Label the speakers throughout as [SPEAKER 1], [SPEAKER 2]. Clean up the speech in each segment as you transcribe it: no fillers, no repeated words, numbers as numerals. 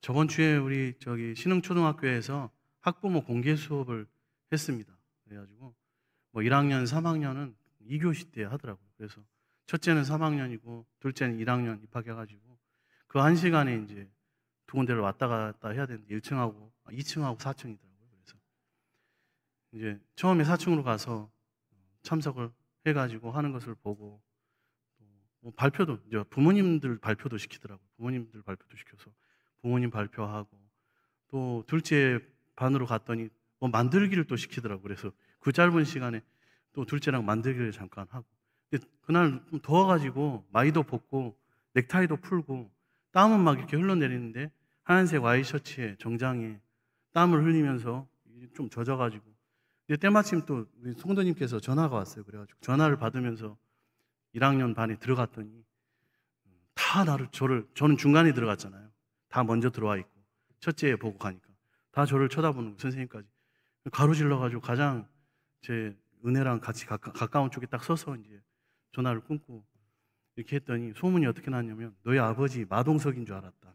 [SPEAKER 1] 저번 주에 우리 신흥초등학교에서 학부모 공개 수업을 했습니다. 그래가지고 뭐 1학년, 3학년은 2교시 때 하더라고요. 그래서 첫째는 3학년이고 둘째는 1학년 입학해가지고 그 1시간에 이제 두 군데를 왔다 갔다 해야 되는데 1층하고 2층하고 4층이더라고요. 그래서 이제 처음에 4층으로 가서 참석을 해가지고 하는 것을 보고 뭐 발표도 이제 부모님들 발표도 시키더라고요. 부모님들 발표도 시켜서 부모님 발표하고 또 둘째 반으로 갔더니 뭐 만들기를 또 시키더라고요. 그래서 그 짧은 시간에 또 둘째랑 만들기를 잠깐 하고. 근데 그날 좀 더워가지고 마이도 벗고 넥타이도 풀고 땀은 막 이렇게 흘러내리는데 하얀색 와이셔츠에 정장에 땀을 흘리면서 좀 젖어가지고. 근데 때마침 또 우리 송도님께서 전화가 왔어요. 그래가지고 전화를 받으면서 1학년 반에 들어갔더니 다 저는 중간에 들어갔잖아요. 다 먼저 들어와 있고 첫째 보고 가니까 다 저를 쳐다보는 거예요. 선생님까지 가로질러가지고 가장 제 은혜랑 같이 가까운 쪽에 딱 서서 이제 전화를 끊고 이렇게 했더니 소문이 어떻게 났냐면 너희 아버지 마동석인 줄 알았다.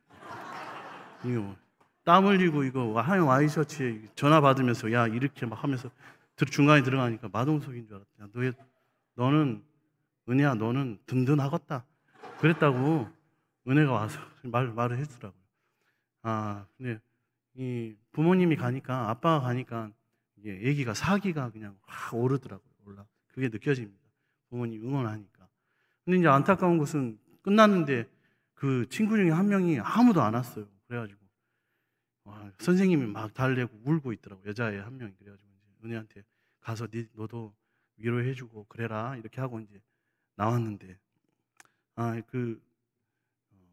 [SPEAKER 1] 이거 땀 흘리고 이거 하얀 와이셔츠에 전화 받으면서 야 이렇게 막 하면서 중간에 들어가니까 마동석인 줄 알았다. 너는 은혜야 너는 든든하겠다. 그랬다고 은혜가 와서 말을 했더라고요. 근데 이 부모님이 가니까 아빠가 가니까 이게 애기가 사기가 그냥 확 오르더라고요. 그게 느껴집니다. 부모님 응원하니까. 근데 이제 안타까운 것은 끝났는데 그 친구 중에 한 명이 아무도 안 왔어요. 그래가지고 선생님이 막 달래고 울고 있더라고요. 여자애 한 명이. 그래가지고 이제 은혜한테 가서 너도 위로해주고 그래라 이렇게 하고 이제 나왔는데 그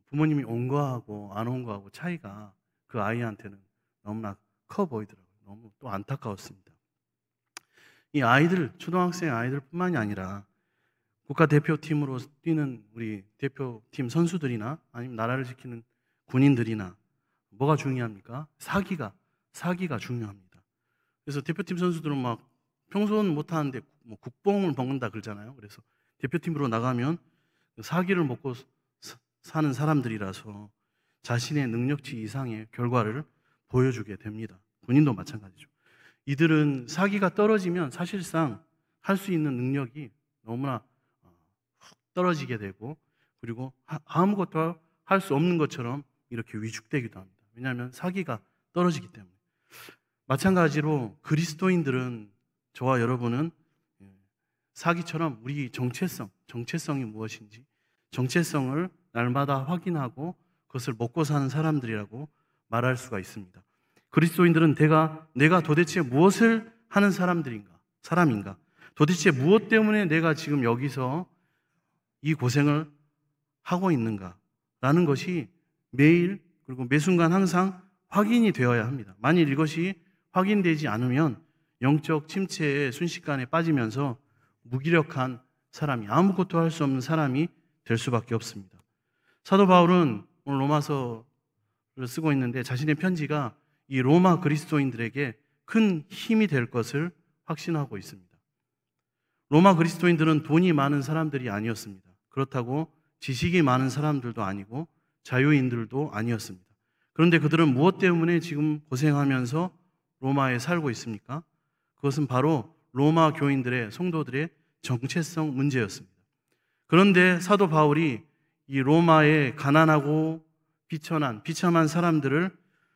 [SPEAKER 1] 부모님이 온 거하고 안 온 거하고 차이가 그 아이한테는 너무나 커 보이더라고요. 너무 또 안타까웠습니다. 이 아이들, 초등학생 아이들뿐만이 아니라 국가대표팀으로 뛰는 우리 대표팀 선수들이나 아니면 나라를 지키는 군인들이나 뭐가 중요합니까? 사기가 중요합니다. 그래서 대표팀 선수들은 막 평소는 못하는데 뭐 국뽕을 먹는다 그러잖아요. 그래서 대표팀으로 나가면 사기를 먹고 사는 사람들이라서 자신의 능력치 이상의 결과를 보여주게 됩니다. 군인도 마찬가지죠. 이들은 사기가 떨어지면 사실상 할 수 있는 능력이 너무나 훅 떨어지게 되고 그리고 아무것도 할 수 없는 것처럼 이렇게 위축되기도 합니다. 왜냐하면 사기가 떨어지기 때문에. 마찬가지로 그리스도인들은 저와 여러분은 사기처럼 우리 정체성이 무엇인지 정체성을 날마다 확인하고 그것을 먹고 사는 사람들이라고 말할 수가 있습니다. 그리스도인들은 내가 도대체 무엇을 하는 사람인가? 도대체 무엇 때문에 내가 지금 여기서 이 고생을 하고 있는가? 라는 것이 매일 그리고 매 순간 항상 확인이 되어야 합니다. 만일 이것이 확인되지 않으면 영적 침체에 순식간에 빠지면서 무기력한 사람이 아무것도 할 수 없는 사람이 될 수밖에 없습니다. 사도 바울은 오늘 로마서를 쓰고 있는데 자신의 편지가 이 로마 그리스도인들에게 큰 힘이 될 것을 확신하고 있습니다. 로마 그리스도인들은 돈이 많은 사람들이 아니었습니다. 그렇다고 지식이 많은 사람들도 아니고 자유인들도 아니었습니다. 그런데 그들은 무엇 때문에 지금 고생하면서 로마에 살고 있습니까? 그것은 바로 로마 교인들의 성도들의 정체성 문제였습니다. 그런데 사도 바울이 이 로마의 가난하고 비참한 사람들을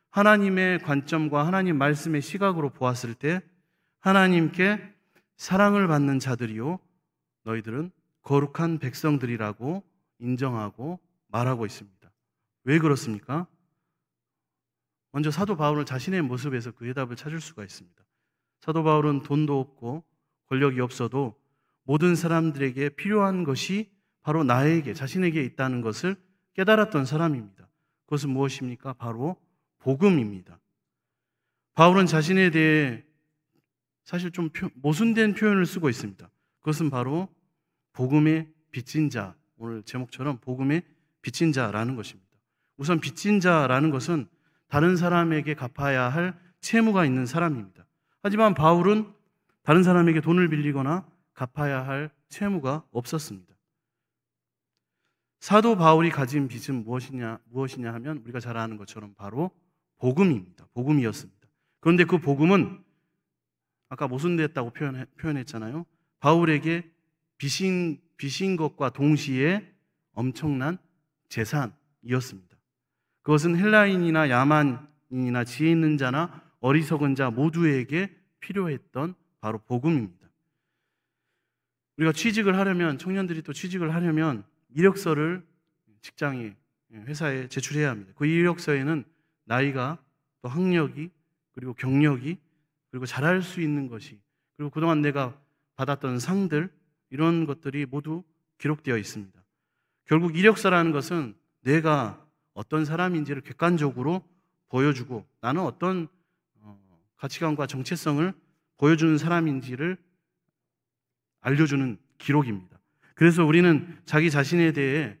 [SPEAKER 1] 하나님의 관점과 하나님 말씀의 시각으로 보았을 때 하나님께 사랑을 받는 자들이요 너희들은 거룩한 백성들이라고 인정하고 말하고 있습니다. 왜 그렇습니까? 먼저 사도 바울은 자신의 모습에서 그 해답을 찾을 수가 있습니다. 사도 바울은 돈도 없고 권력이 없어도 모든 사람들에게 필요한 것이 바로 자신에게 있다는 것을 깨달았던 사람입니다. 그것은 무엇입니까? 바로 복음입니다. 바울은 자신에 대해 사실 좀 모순된 표현을 쓰고 있습니다. 그것은 바로 복음의 빚진 자, 오늘 제목처럼 복음의 빚진 자라는 것입니다. 우선 빚진 자라는 것은 다른 사람에게 갚아야 할 채무가 있는 사람입니다. 하지만 바울은 다른 사람에게 돈을 빌리거나 갚아야 할 채무가 없었습니다. 사도 바울이 가진 빚은 무엇이냐 하면 우리가 잘 아는 것처럼 바로 복음입니다. 복음이었습니다. 그런데 그 복음은 아까 모순됐다고 표현했잖아요. 바울에게 빚인 것과 동시에 엄청난 재산이었습니다. 그것은 헬라인이나 야만인이나 지혜 있는 자나 어리석은 자 모두에게 필요했던 바로 복음입니다. 우리가 취직을 하려면, 청년들이 또 취직을 하려면 이력서를 직장에, 회사에 제출해야 합니다. 그 이력서에는 나이가, 또 학력이, 그리고 경력이, 그리고 잘할 수 있는 것이, 그리고 그동안 내가 받았던 상들, 이런 것들이 모두 기록되어 있습니다. 결국 이력서라는 것은 내가 어떤 사람인지를 객관적으로 보여주고 나는 어떤 가치관과 정체성을 보여주는 사람인지를 알려주는 기록입니다. 그래서 우리는 자기 자신에 대해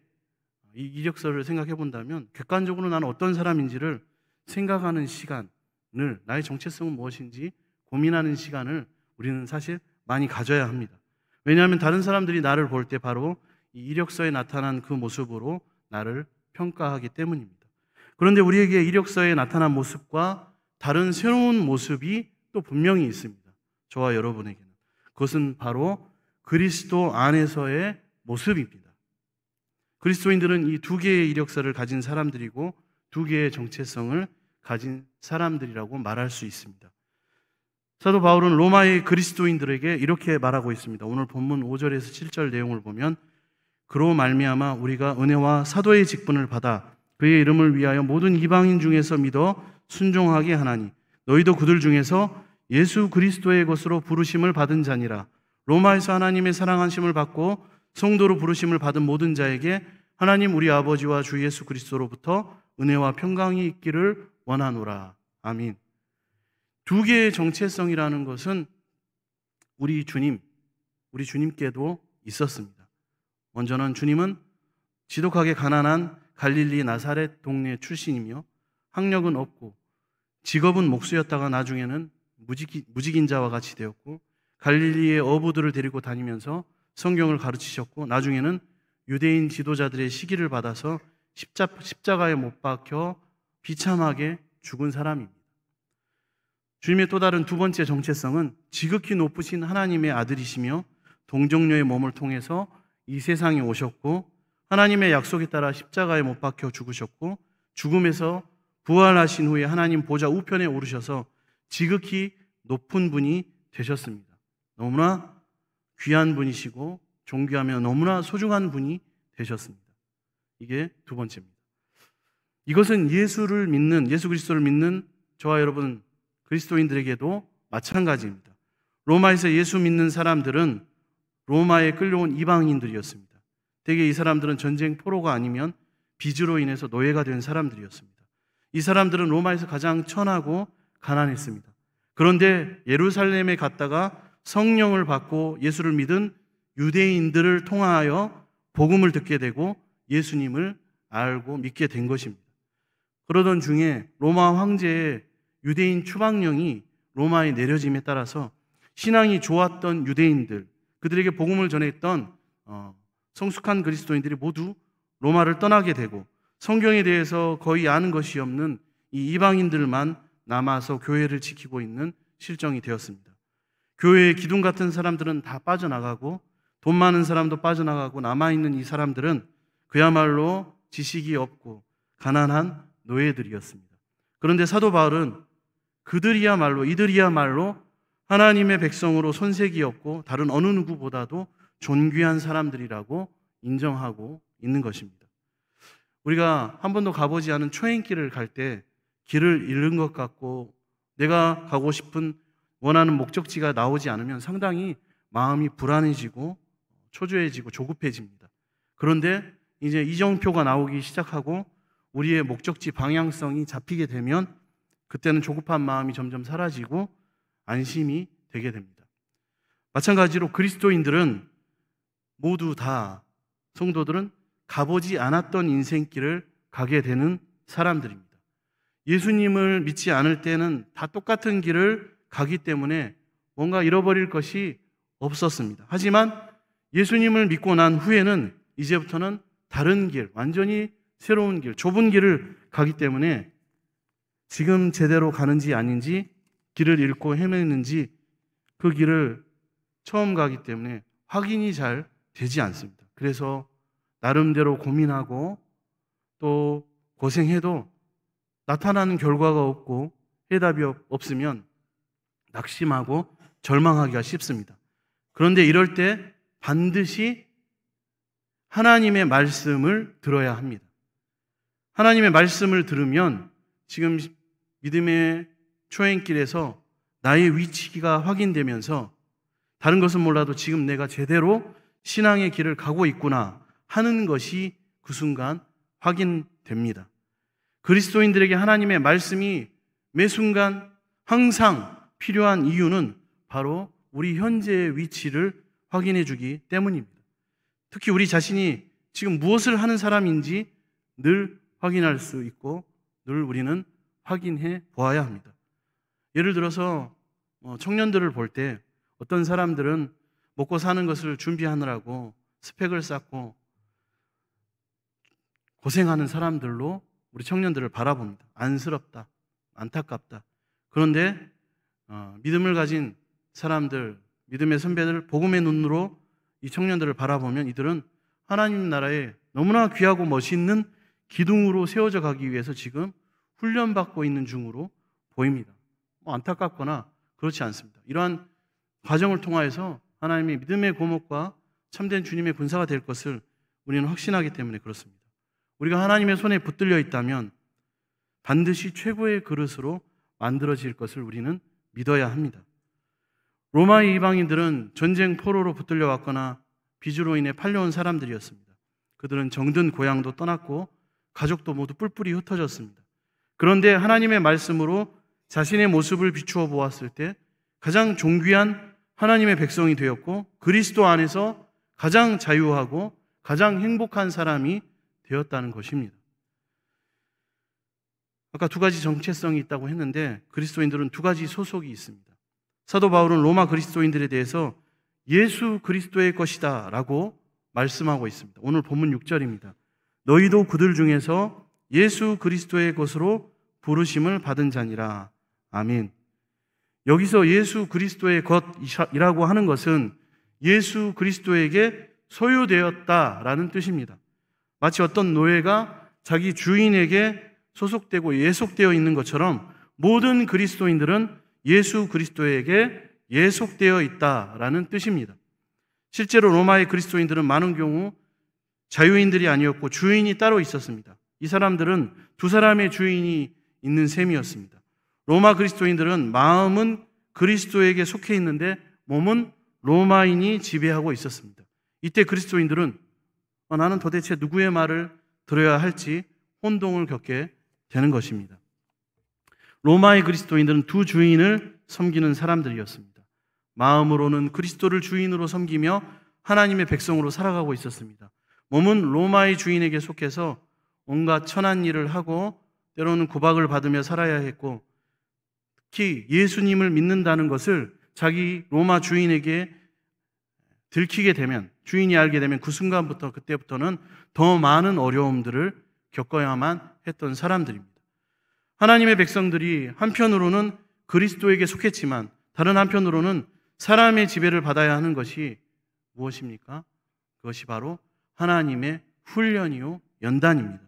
[SPEAKER 1] 이 이력서를 생각해 본다면 객관적으로 나는 어떤 사람인지를 생각하는 시간을, 나의 정체성은 무엇인지 고민하는 시간을 우리는 사실 많이 가져야 합니다. 왜냐하면 다른 사람들이 나를 볼 때 바로 이 이력서에 나타난 그 모습으로 나를 평가하기 때문입니다. 그런데 우리에게 이력서에 나타난 모습과 다른 새로운 모습이 또 분명히 있습니다. 저와 여러분에게는. 그것은 바로 그리스도 안에서의 모습입니다. 그리스도인들은 이 두 개의 이력서를 가진 사람들이고 두 개의 정체성을 가진 사람들이라고 말할 수 있습니다. 사도 바울은 로마의 그리스도인들에게 이렇게 말하고 있습니다. 오늘 본문 5절에서 7절 내용을 보면 그로 말미암아 우리가 은혜와 사도의 직분을 받아 그의 이름을 위하여 모든 이방인 중에서 믿어 순종하게 하나니 너희도 그들 중에서 예수 그리스도의 것으로 부르심을 받은 자니라. 로마에서 하나님의 사랑하심을 받고 성도로 부르심을 받은 모든 자에게 하나님 우리 아버지와 주 예수 그리스도로부터 은혜와 평강이 있기를 원하노라. 아멘. 두 개의 정체성이라는 것은 우리 주님께도 있었습니다. 먼저는 주님은 지독하게 가난한 갈릴리 나사렛 동네 출신이며 학력은 없고 직업은 목수였다가 나중에는 무직인자와 같이 되었고 갈릴리의 어부들을 데리고 다니면서 성경을 가르치셨고 나중에는 유대인 지도자들의 시기를 받아서 십자가에 못 박혀 비참하게 죽은 사람입니다. 주님의 또 다른 두 번째 정체성은 지극히 높으신 하나님의 아들이시며 동정녀의 몸을 통해서 이 세상에 오셨고 하나님의 약속에 따라 십자가에 못 박혀 죽으셨고 죽음에서 부활하신 후에 하나님 보좌 우편에 오르셔서 지극히 높은 분이 되셨습니다. 너무나 귀한 분이시고 존귀하며 너무나 소중한 분이 되셨습니다. 이게 두 번째입니다. 이것은 예수 그리스도를 믿는 저와 여러분 그리스도인들에게도 마찬가지입니다. 로마에서 예수 믿는 사람들은 로마에 끌려온 이방인들이었습니다. 대개 이 사람들은 전쟁 포로가 아니면 빚으로 인해서 노예가 된 사람들이었습니다. 이 사람들은 로마에서 가장 천하고 가난했습니다. 그런데 예루살렘에 갔다가 성령을 받고 예수를 믿은 유대인들을 통하여 복음을 듣게 되고 예수님을 알고 믿게 된 것입니다. 그러던 중에 로마 황제의 유대인 추방령이 로마에 내려짐에 따라서 신앙이 좋았던 유대인들, 그들에게 복음을 전했던 성숙한 그리스도인들이 모두 로마를 떠나게 되고 성경에 대해서 거의 아는 것이 없는 이 이방인들만 남아서 교회를 지키고 있는 실정이 되었습니다. 교회의 기둥 같은 사람들은 다 빠져나가고 돈 많은 사람도 빠져나가고 남아있는 이 사람들은 그야말로 지식이 없고 가난한 노예들이었습니다. 그런데 사도 바울은 이들이야말로 하나님의 백성으로 손색이 없고 다른 어느 누구보다도 존귀한 사람들이라고 인정하고 있는 것입니다. 우리가 한 번도 가보지 않은 초행길을 갈 때 길을 잃은 것 같고 내가 가고 싶은 원하는 목적지가 나오지 않으면 상당히 마음이 불안해지고 초조해지고 조급해집니다. 그런데 이제 이정표가 나오기 시작하고 우리의 목적지 방향성이 잡히게 되면 그때는 조급한 마음이 점점 사라지고 안심이 되게 됩니다. 마찬가지로 그리스도인들은 모두 다 성도들은 가보지 않았던 인생길을 가게 되는 사람들입니다. 예수님을 믿지 않을 때는 다 똑같은 길을 가기 때문에 뭔가 잃어버릴 것이 없었습니다. 하지만 예수님을 믿고 난 후에는 이제부터는 다른 길, 완전히 새로운 길, 좁은 길을 가기 때문에 지금 제대로 가는지 아닌지, 길을 잃고 헤매는지 그 길을 처음 가기 때문에 확인이 잘 되지 않습니다. 그래서 나름대로 고민하고 또 고생해도 나타나는 결과가 없고 해답이 없으면 낙심하고 절망하기가 쉽습니다. 그런데 이럴 때 반드시 하나님의 말씀을 들어야 합니다. 하나님의 말씀을 들으면 지금 믿음의 초행길에서 나의 위치가 확인되면서 다른 것은 몰라도 지금 내가 제대로 신앙의 길을 가고 있구나 하는 것이 그 순간 확인됩니다. 그리스도인들에게 하나님의 말씀이 매 순간 항상 필요한 이유는 바로 우리 현재의 위치를 확인해 주기 때문입니다. 특히 우리 자신이 지금 무엇을 하는 사람인지 늘 확인할 수 있고 늘 우리는 확인해 보아야 합니다. 예를 들어서 청년들을 볼 때 어떤 사람들은 먹고 사는 것을 준비하느라고 스펙을 쌓고 고생하는 사람들로 우리 청년들을 바라봅니다. 안쓰럽다, 안타깝다. 그런데 믿음을 가진 사람들, 믿음의 선배들, 복음의 눈으로 이 청년들을 바라보면 이들은 하나님 나라에 너무나 귀하고 멋있는 기둥으로 세워져 가기 위해서 지금 훈련받고 있는 중으로 보입니다. 안타깝거나 그렇지 않습니다. 이러한 과정을 통하여서 하나님의 믿음의 고목과 참된 주님의 군사가 될 것을 우리는 확신하기 때문에 그렇습니다. 우리가 하나님의 손에 붙들려 있다면 반드시 최고의 그릇으로 만들어질 것을 우리는 믿어야 합니다. 로마의 이방인들은 전쟁 포로로 붙들려 왔거나 빚으로 인해 팔려온 사람들이었습니다. 그들은 정든 고향도 떠났고 가족도 모두 뿔뿔이 흩어졌습니다. 그런데 하나님의 말씀으로 자신의 모습을 비추어 보았을 때 가장 존귀한 하나님의 백성이 되었고 그리스도 안에서 가장 자유하고 가장 행복한 사람이 되었다는 것입니다. 아까 두 가지 정체성이 있다고 했는데 그리스도인들은 두 가지 소속이 있습니다. 사도 바울은 로마 그리스도인들에 대해서 예수 그리스도의 것이다 라고 말씀하고 있습니다. 오늘 본문 6절입니다. 너희도 그들 중에서 예수 그리스도의 것으로 부르심을 받은 자니라. 아멘. 여기서 예수 그리스도의 것이라고 하는 것은 예수 그리스도에게 소유되었다라는 뜻입니다. 마치 어떤 노예가 자기 주인에게 소속되고 예속되어 있는 것처럼 모든 그리스도인들은 예수 그리스도에게 예속되어 있다라는 뜻입니다. 실제로 로마의 그리스도인들은 많은 경우 자유인들이 아니었고 주인이 따로 있었습니다. 이 사람들은 두 사람의 주인이 있는 셈이었습니다. 로마 그리스도인들은 마음은 그리스도에게 속해 있는데 몸은 로마인이 지배하고 있었습니다. 이때 그리스도인들은 나는 도대체 누구의 말을 들어야 할지 혼동을 겪게 되는 것입니다. 로마의 그리스도인들은 두 주인을 섬기는 사람들이었습니다. 마음으로는 그리스도를 주인으로 섬기며 하나님의 백성으로 살아가고 있었습니다. 몸은 로마의 주인에게 속해서 온갖 천한 일을 하고 때로는 구박을 받으며 살아야 했고 특히 예수님을 믿는다는 것을 자기 로마 주인에게 들키게 되면 주인이 알게 되면 그 순간부터 그때부터는 더 많은 어려움들을 겪어야만 했던 사람들입니다. 하나님의 백성들이 한편으로는 그리스도에게 속했지만 다른 한편으로는 사람의 지배를 받아야 하는 것이 무엇입니까? 그것이 바로 하나님의 훈련이요 연단입니다.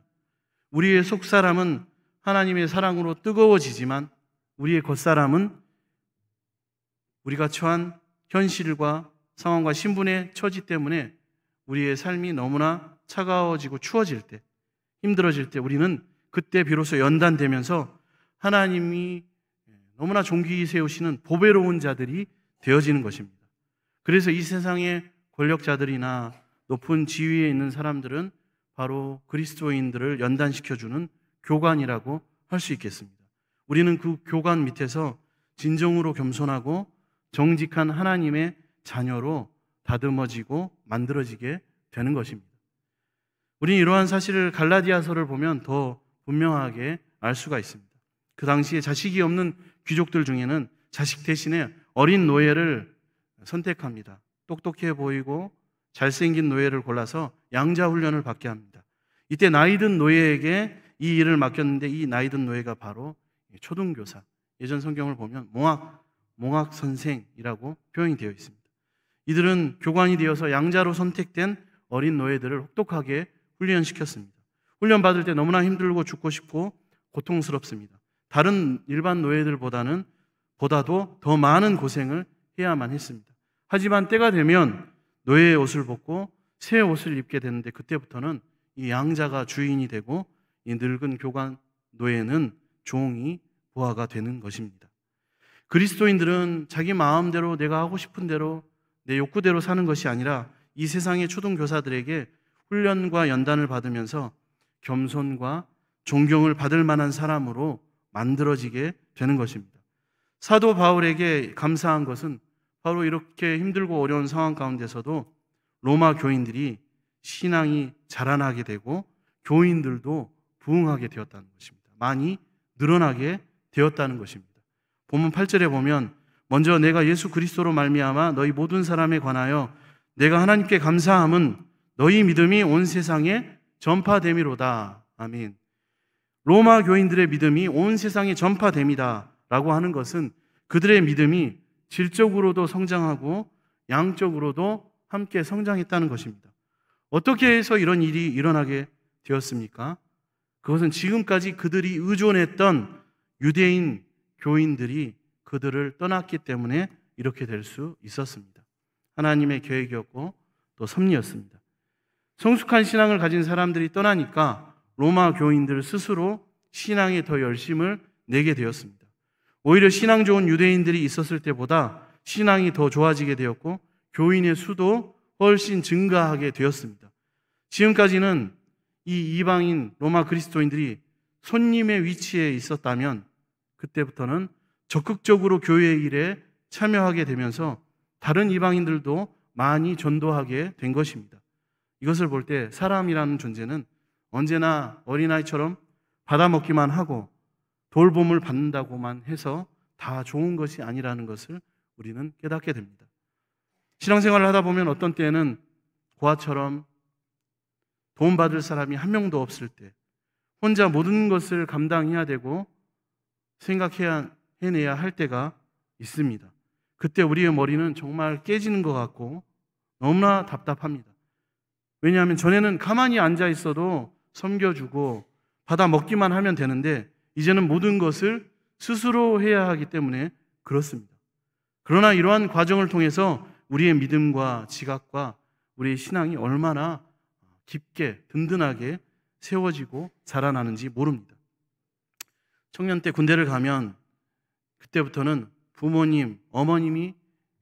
[SPEAKER 1] 우리의 속사람은 하나님의 사랑으로 뜨거워지지만 우리의 겉사람은 우리가 처한 현실과 상황과 신분의 처지 때문에 우리의 삶이 너무나 차가워지고 추워질 때, 힘들어질 때 우리는 그때 비로소 연단되면서 하나님이 너무나 존귀히 세우시는 보배로운 자들이 되어지는 것입니다. 그래서 이 세상의 권력자들이나 높은 지위에 있는 사람들은 바로 그리스도인들을 연단시켜주는 교관이라고 할 수 있겠습니다. 우리는 그 교관 밑에서 진정으로 겸손하고 정직한 하나님의 자녀로 다듬어지고 만들어지게 되는 것입니다. 우리는 이러한 사실을 갈라디아서를 보면 더 분명하게 알 수가 있습니다. 그 당시에 자식이 없는 귀족들 중에는 자식 대신에 어린 노예를 선택합니다. 똑똑해 보이고 잘생긴 노예를 골라서 양자 훈련을 받게 합니다. 이때 나이든 노예에게 이 일을 맡겼는데 이 나이든 노예가 바로 초등교사, 예전 성경을 보면 몽학 선생이라고 표현이 되어 있습니다. 이들은 교관이 되어서 양자로 선택된 어린 노예들을 혹독하게 훈련시켰습니다. 훈련 받을 때 너무나 힘들고 죽고 싶고 고통스럽습니다. 다른 일반 노예들보다도 더 많은 고생을 해야만 했습니다. 하지만 때가 되면 노예의 옷을 벗고 새 옷을 입게 되는데 그때부터는 이 양자가 주인이 되고 이 늙은 교관 노예는 종이 부하가 되는 것입니다. 그리스도인들은 자기 마음대로 내가 하고 싶은 대로 내 욕구대로 사는 것이 아니라 이 세상의 초등교사들에게 훈련과 연단을 받으면서 겸손과 존경을 받을 만한 사람으로 만들어지게 되는 것입니다. 사도 바울에게 감사한 것은 바로 이렇게 힘들고 어려운 상황 가운데서도 로마 교인들이 신앙이 자라나게 되고 교인들도 부흥하게 되었다는 것입니다. 많이 늘어나게 되었다는 것입니다. 본문 8절에 보면 먼저 내가 예수 그리스도로 말미암아 너희 모든 사람에 관하여 내가 하나님께 감사함은 너희 믿음이 온 세상에 전파됨이로다. 아멘. 로마 교인들의 믿음이 온 세상에 전파됨이다 라고 하는 것은 그들의 믿음이 질적으로도 성장하고 양적으로도 함께 성장했다는 것입니다. 어떻게 해서 이런 일이 일어나게 되었습니까? 그것은 지금까지 그들이 의존했던 유대인 교인들이 그들을 떠났기 때문에 이렇게 될 수 있었습니다. 하나님의 계획이었고 또 섭리였습니다. 성숙한 신앙을 가진 사람들이 떠나니까 로마 교인들 스스로 신앙에 더 열심을 내게 되었습니다. 오히려 신앙 좋은 유대인들이 있었을 때보다 신앙이 더 좋아지게 되었고 교인의 수도 훨씬 증가하게 되었습니다. 지금까지는 이 이방인 로마 그리스도인들이 손님의 위치에 있었다면 그때부터는 적극적으로 교회 일에 참여하게 되면서 다른 이방인들도 많이 전도하게 된 것입니다. 이것을 볼 때 사람이라는 존재는 언제나 어린아이처럼 받아먹기만 하고 돌봄을 받는다고만 해서 다 좋은 것이 아니라는 것을 우리는 깨닫게 됩니다. 신앙생활을 하다 보면 어떤 때에는 고아처럼 도움받을 사람이 한 명도 없을 때 혼자 모든 것을 감당해야 되고 해내야 할 때가 있습니다. 그때 우리의 머리는 정말 깨지는 것 같고 너무나 답답합니다. 왜냐하면 전에는 가만히 앉아 있어도 섬겨주고 받아 먹기만 하면 되는데 이제는 모든 것을 스스로 해야 하기 때문에 그렇습니다. 그러나 이러한 과정을 통해서 우리의 믿음과 지각과 우리의 신앙이 얼마나 깊게 든든하게 세워지고 자라나는지 모릅니다. 청년 때 군대를 가면 그때부터는 부모님, 어머님이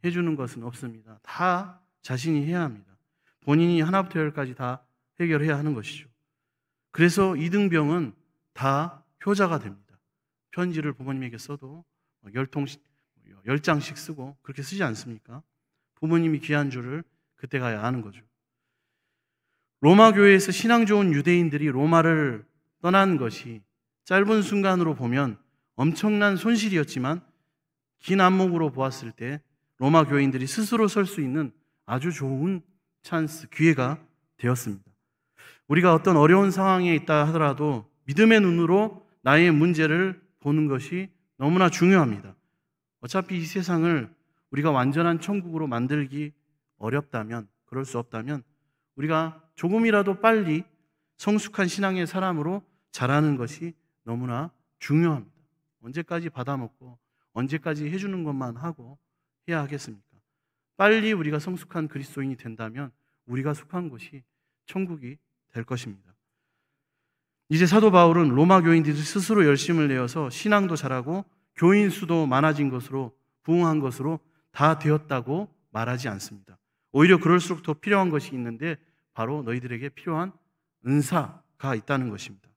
[SPEAKER 1] 해주는 것은 없습니다. 다 자신이 해야 합니다. 본인이 하나부터 열까지 다 해결해야 하는 것이죠. 그래서 이등병은 다 효자가 됩니다. 편지를 부모님에게 써도 10장씩 쓰고 그렇게 쓰지 않습니까? 부모님이 귀한 줄을 그때 가야 아는 거죠. 로마 교회에서 신앙 좋은 유대인들이 로마를 떠난 것이 짧은 순간으로 보면 엄청난 손실이었지만 긴 안목으로 보았을 때 로마 교인들이 스스로 설 수 있는 아주 좋은 찬스, 기회가 되었습니다. 우리가 어떤 어려운 상황에 있다 하더라도 믿음의 눈으로 나의 문제를 보는 것이 너무나 중요합니다. 어차피 이 세상을 우리가 완전한 천국으로 만들기 어렵다면, 그럴 수 없다면 우리가 조금이라도 빨리 성숙한 신앙의 사람으로 자라는 것이 너무나 중요합니다. 언제까지 받아먹고 언제까지 해주는 것만 하고 해야 하겠습니까? 빨리 우리가 성숙한 그리스도인이 된다면 우리가 속한 곳이 천국이 될 것입니다. 이제 사도 바울은 로마 교인들이 스스로 열심을 내어서 신앙도 잘하고 교인 수도 많아진 것으로 부흥한 것으로 다 되었다고 말하지 않습니다. 오히려 그럴수록 더 필요한 것이 있는데 바로 너희들에게 필요한 은사가 있다는 것입니다.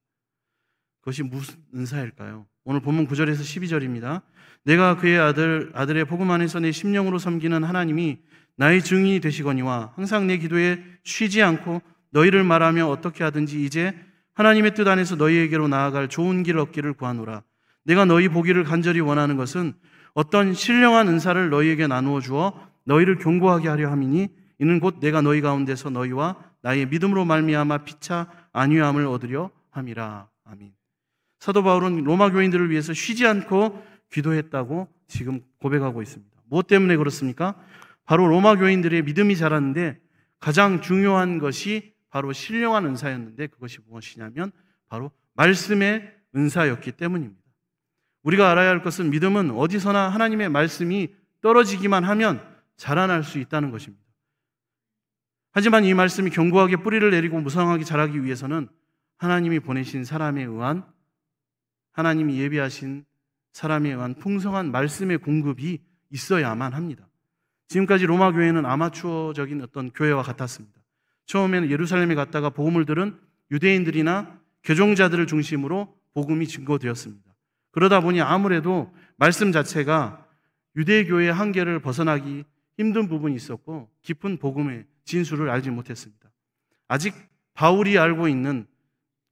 [SPEAKER 1] 그것이 무슨 은사일까요? 오늘 본문 9절에서 12절입니다. 내가 그의 아들의 복음 안에서 내 심령으로 섬기는 하나님이 나의 증인이 되시거니와 항상 내 기도에 쉬지 않고 너희를 말하며 어떻게 하든지 이제 하나님의 뜻 안에서 너희에게로 나아갈 좋은 길 얻기를 구하노라. 내가 너희 보기를 간절히 원하는 것은 어떤 신령한 은사를 너희에게 나누어 주어 너희를 견고하게 하려 함이니 이는 곧 내가 너희 가운데서 너희와 나의 믿음으로 말미암아 피차 안위함을 얻으려 함이라. 아멘. 사도 바울은 로마 교인들을 위해서 쉬지 않고 기도했다고 지금 고백하고 있습니다. 무엇 때문에 그렇습니까? 바로 로마 교인들의 믿음이 자랐는데 가장 중요한 것이 바로 신령한 은사였는데 그것이 무엇이냐면 바로 말씀의 은사였기 때문입니다. 우리가 알아야 할 것은 믿음은 어디서나 하나님의 말씀이 떨어지기만 하면 자라날 수 있다는 것입니다. 하지만 이 말씀이 견고하게 뿌리를 내리고 무성하게 자라기 위해서는 하나님이 보내신 사람에 의한, 하나님이 예비하신 사람에 의한 풍성한 말씀의 공급이 있어야만 합니다. 지금까지 로마 교회는 아마추어적인 어떤 교회와 같았습니다. 처음에는 예루살렘에 갔다가 복음을 들은 유대인들이나 개종자들을 중심으로 복음이 증거되었습니다. 그러다 보니 아무래도 말씀 자체가 유대교의 한계를 벗어나기 힘든 부분이 있었고 깊은 복음의 진수를 알지 못했습니다. 아직 바울이 알고 있는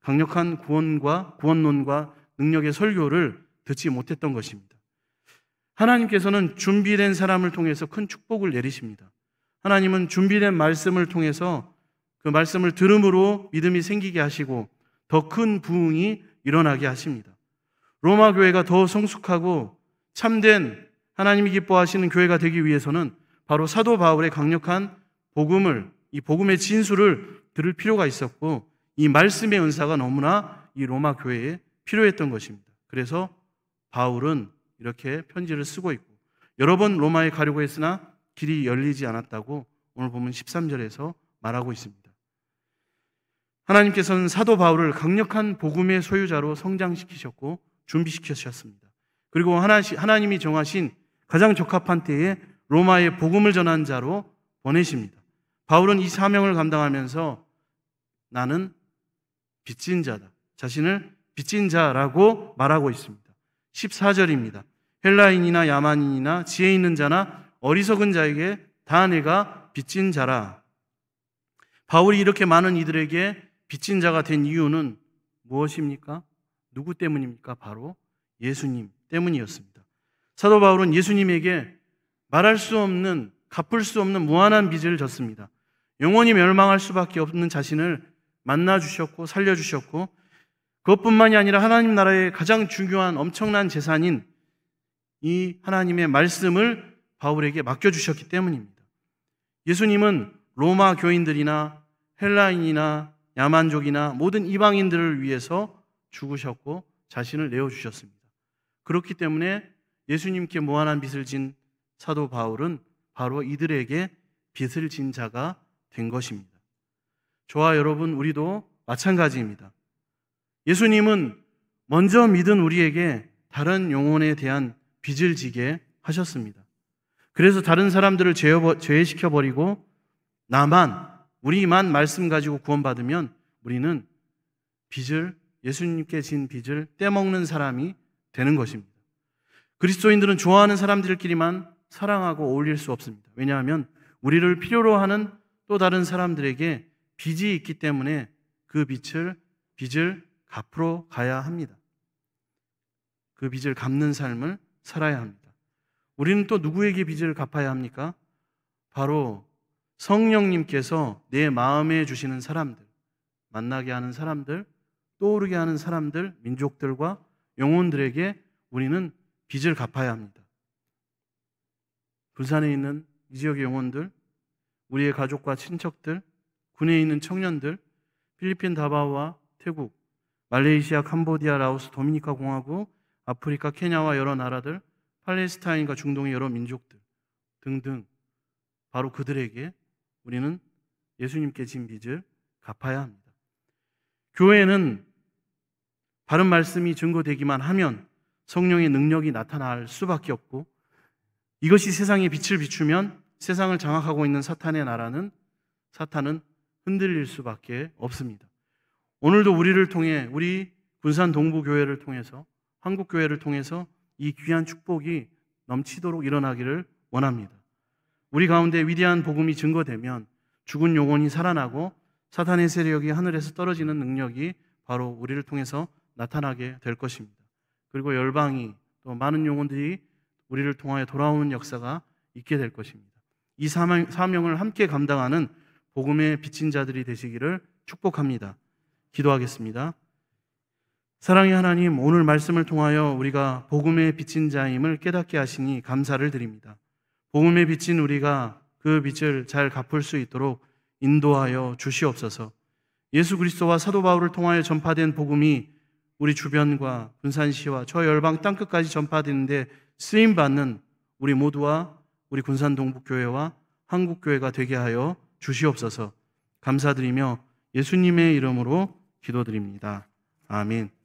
[SPEAKER 1] 강력한 구원론과 능력의 설교를 듣지 못했던 것입니다. 하나님께서는 준비된 사람을 통해서 큰 축복을 내리십니다. 하나님은 준비된 말씀을 통해서 그 말씀을 들음으로 믿음이 생기게 하시고 더 큰 부흥이 일어나게 하십니다. 로마 교회가 더 성숙하고 참된 하나님이 기뻐하시는 교회가 되기 위해서는 바로 사도 바울의 강력한 이 복음의 진수를 들을 필요가 있었고 이 말씀의 은사가 너무나 이 로마 교회에 필요했던 것입니다. 그래서 바울은 이렇게 편지를 쓰고 있고 여러 번 로마에 가려고 했으나 길이 열리지 않았다고 오늘 보면 13절에서 말하고 있습니다. 하나님께서는 사도 바울을 강력한 복음의 소유자로 성장시키셨고 준비시키셨습니다. 그리고 하나님이 정하신 가장 적합한 때에 로마에 복음을 전한 자로 보내십니다. 바울은 이 사명을 감당하면서 나는 빚진 자다. 자신을 빚진 자라고 말하고 있습니다. 14절입니다. 헬라인이나 야만인이나 지혜 있는 자나 어리석은 자에게 다 내가 빚진 자라. 바울이 이렇게 많은 이들에게 빚진 자가 된 이유는 무엇입니까? 누구 때문입니까? 바로 예수님 때문이었습니다. 사도 바울은 예수님에게 말할 수 없는, 갚을 수 없는 무한한 빚을 졌습니다. 영원히 멸망할 수밖에 없는 자신을 만나주셨고 살려주셨고 그것뿐만이 아니라 하나님 나라의 가장 중요한 엄청난 재산인 이 하나님의 말씀을 바울에게 맡겨주셨기 때문입니다. 예수님은 로마 교인들이나 헬라인이나 야만족이나 모든 이방인들을 위해서 죽으셨고 자신을 내어주셨습니다. 그렇기 때문에 예수님께 무한한 빚을 진 사도 바울은 바로 이들에게 빚을 진 자가 된 것입니다. 저와 여러분 우리도 마찬가지입니다. 예수님은 먼저 믿은 우리에게 다른 영혼에 대한 빚을 지게 하셨습니다. 그래서 다른 사람들을 제외시켜버리고 우리만 말씀 가지고 구원받으면 우리는 예수님께 진 빚을 떼먹는 사람이 되는 것입니다. 그리스도인들은 좋아하는 사람들끼리만 사랑하고 어울릴 수 없습니다. 왜냐하면 우리를 필요로 하는 또 다른 사람들에게 빚이 있기 때문에 그 빚을 갚으러 가야 합니다. 그 빚을 갚는 삶을 살아야 합니다. 우리는 또 누구에게 빚을 갚아야 합니까? 바로 성령님께서 내 마음에 주시는 사람들, 만나게 하는 사람들, 떠오르게 하는 사람들, 민족들과 영혼들에게 우리는 빚을 갚아야 합니다. 부산에 있는 이 지역의 영혼들, 우리의 가족과 친척들, 군에 있는 청년들, 필리핀 다바오와 태국, 말레이시아, 캄보디아, 라오스, 도미니카 공화국, 아프리카, 케냐와 여러 나라들, 팔레스타인과 중동의 여러 민족들 등등 바로 그들에게 우리는 예수님께 진 빚을 갚아야 합니다. 교회는 바른 말씀이 증거되기만 하면 성령의 능력이 나타날 수밖에 없고 이것이 세상에 빛을 비추면 세상을 장악하고 있는 사탄의 나라는 사탄은 흔들릴 수밖에 없습니다. 오늘도 우리를 통해 우리 군산 동부교회를 통해서 한국교회를 통해서 이 귀한 축복이 넘치도록 일어나기를 원합니다. 우리 가운데 위대한 복음이 증거되면 죽은 영혼이 살아나고 사탄의 세력이 하늘에서 떨어지는 능력이 바로 우리를 통해서 나타나게 될 것입니다. 그리고 열방이 또 많은 영혼들이 우리를 통하여 돌아오는 역사가 있게 될 것입니다. 이 사명을 함께 감당하는 복음의 빚진 자들이 되시기를 축복합니다. 기도하겠습니다. 사랑의 하나님, 오늘 말씀을 통하여 우리가 복음의 빛인 자임을 깨닫게 하시니 감사를 드립니다. 복음의 빛인 우리가 그 빛을 잘 갚을 수 있도록 인도하여 주시옵소서. 예수 그리스도와 사도 바울을 통하여 전파된 복음이 우리 주변과 군산시와 저 열방 땅끝까지 전파되는데 쓰임받는 우리 모두와 우리 군산동북교회와 한국교회가 되게 하여 주시옵소서. 감사드리며 예수님의 이름으로 기도드립니다. 아멘.